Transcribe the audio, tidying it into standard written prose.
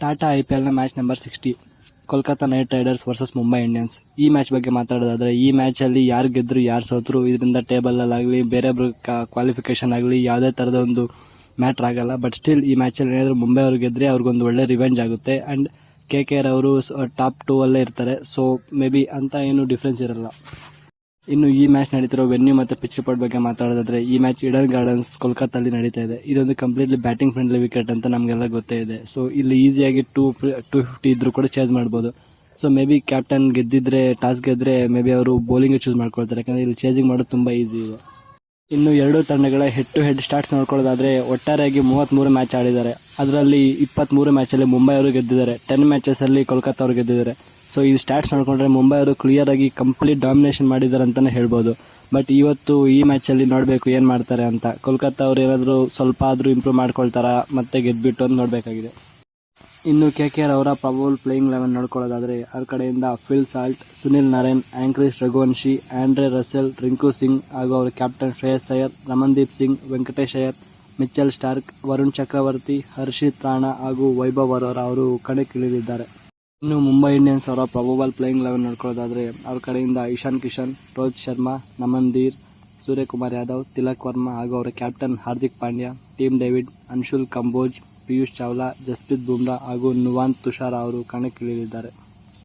ಟಾಟಾ IPLನ match number 60 Kolkata Knight Riders versus Mumbai Indians. ಈ match ಬಗ್ಗೆ ಮಾತಾಡೋದಾದರೆ, ಈ ಮ್ಯಾಚಲ್ಲಿ ಯಾರು ಗೆದ್ದರು ಯಾರು ಸೋತರು ಇದರಿಂದ ಟೇಬಲಲ್ಲಾಗಲಿ ಬೇರೆ ಕ್ವಾಲಿಫಿಕೇಷನ್ ಆಗಲಿ ಯಾವುದೇ ಥರದ ಒಂದು ಮ್ಯಾಟ್ರ್ ಆಗಲ್ಲ. ಬಟ್ ಸ್ಟಿಲ್ ಈ ಮ್ಯಾಚಲ್ಲಿ ಏನಾದರೂ ಮುಂಬೈ ಅವರು ಗೆದ್ದರೆ ಅವ್ರಿಗೊಂದು ಒಳ್ಳೆ ರಿವೆಂಜ್ ಆಗುತ್ತೆ. ಆ್ಯಂಡ್ KKR ಅವರು ಟಾಪ್ 2 ಅಲ್ಲೇ ಇರ್ತಾರೆ. ಸೊ ಮೇ ಬಿ ಅಂತ ಏನು ಡಿಫ್ರೆನ್ಸ್ ಇರಲ್ಲ. ಇನ್ನು ಈ ಮ್ಯಾಚ್ ನಡೀತಿರೋ ವೆನ್ಯೂ ಮತ್ತು ಪಿಚ್ ರಿಪೋರ್ಟ್ ಬಗ್ಗೆ ಮಾತಾಡೋದಾದರೆ, ಈ ಮ್ಯಾಚ್ ಈಡನ್ ಗಾರ್ಡನ್ಸ್ ಕೋಲ್ಕತ್ತಲ್ಲಿ ನಡೀತಾ ಇದೆ. ಇದೊಂದು ಕಂಪ್ಲೀಟ್ಲಿ ಬ್ಯಾಟಿಂಗ್ ಫ್ರೆಂಡ್ಲಿ ವಿಕೆಟ್ ಅಂತ ನಮಗೆಲ್ಲ ಗೊತ್ತೇ ಇದೆ. ಸೊ ಇಲ್ಲಿ ಈಸಿಯಾಗಿ 250 ಇದ್ರೂ ಕೂಡ ಚೇಸ್ ಮಾಡ್ಬೋದು. So may be captain toss ಗೆದ್ದರೆ ಮೇ ಬಿ ಅವರು ಬೌಲಿಂಗ್ ಚೂಸ್ ಮಾಡ್ಕೊಳ್ತಾರೆ, ಯಾಕಂದರೆ ಇಲ್ಲಿ ಚೇಸಿಂಗ್ ಮಾಡೋದು ತುಂಬ ಈಸಿ ಇದೆ. ಇನ್ನು ಎರಡೂ ತಂಡಗಳ ಹೆಡ್ ಟು ಹೆಡ್ ಸ್ಟಾಟ್ಸ್ ನೋಡ್ಕೊಳ್ಳೋದಾದರೆ, ಒಟ್ಟಾರೆಯಾಗಿ 33 ಮ್ಯಾಚ್ ಆಡಿದ್ದಾರೆ. ಅದರಲ್ಲಿ 23 ಮ್ಯಾಚಲ್ಲಿ ಮುಂಬೈ ಅವರು ಗೆದ್ದಿದ್ದಾರೆ. 10 ಮ್ಯಾಚಸಲ್ಲಿ ಕೋಲ್ಕತ್ತಾ ಅವರು ಗೆದ್ದಿದ್ದಾರೆ. ಸೊ ಈ ಸ್ಟ್ಯಾಟ್ಸ್ ನೋಡಿಕೊಂಡ್ರೆ ಮುಂಬೈ ಅವರು ಕ್ಲಿಯರಾಗಿ ಕಂಪ್ಲೀಟ್ ಡಾಮಿನೇಷನ್ ಮಾಡಿದ್ದಾರೆ ಅಂತಲೇ ಹೇಳ್ಬೋದು. ಬಟ್ ಇವತ್ತು ಈ ಮ್ಯಾಚಲ್ಲಿ ನೋಡಬೇಕು ಏನು ಮಾಡ್ತಾರೆ ಅಂತ. ಕೋಲ್ಕತ್ತಾ ಅವರು ಏನಾದರೂ ಸ್ವಲ್ಪ ಆದರೂ ಇಂಪ್ರೂವ್ ಮಾಡ್ಕೊಳ್ತಾರಾ ಮತ್ತೆ ಗೆದ್ದುಬಿಟ್ಟು ಅಂತ ನೋಡಬೇಕಾಗಿದೆ. ಇನ್ನು KKR ಅವರ ಪ್ರಾಬಬಲ್ ಪ್ಲೇಯಿಂಗ್ 11 ನೋಡ್ಕೊಳ್ಳೋದಾದರೆ, ಅವ್ರ ಕಡೆಯಿಂದ Phil Salt, Sunil Narine, Angkrish Raghuvanshi, Andre Russell, Rinku Singh ಹಾಗೂ ಅವರ captain Shreyas Iyer, Ramandeep Singh, Venkatesh Iyer, Mitchell Starc, Varun Chakravarthy, Harshit Rana ಹಾಗೂ ವೈಭವ್ ಅರೋರಾ ಅವರು ಕಣಕ್ಕಿಳಿದಿದ್ದಾರೆ. ಇನ್ನು ಮುಂಬೈ ಇಂಡಿಯನ್ಸ್ ಅವರ ಪ್ರಾಬಬಲ್ ಪ್ಲೇಯಿಂಗ್ 11 ನೋಡ್ಕೊಳ್ಳೋದಾದರೆ, ಅವ್ರ ಕಡೆಯಿಂದ ಇಶಾನ್ ಕಿಶನ್, ರೋಹಿತ್ ಶರ್ಮಾ, ನಮನ್ ಧೀರ್, ಸೂರ್ಯಕುಮಾರ್ ಯಾದವ್, ತಿಲಕ್ ವರ್ಮಾ ಹಾಗೂ ಅವರ captain Hardik Pandya, team David, Anshul Kamboj, Piyush Chawla, Jasprit Bumrah ಹಾಗೂ ನುವಾನ್ ತುಷಾರ ಅವರು ಕಣಕ್ಕಿಳಿದಿದ್ದಾರೆ.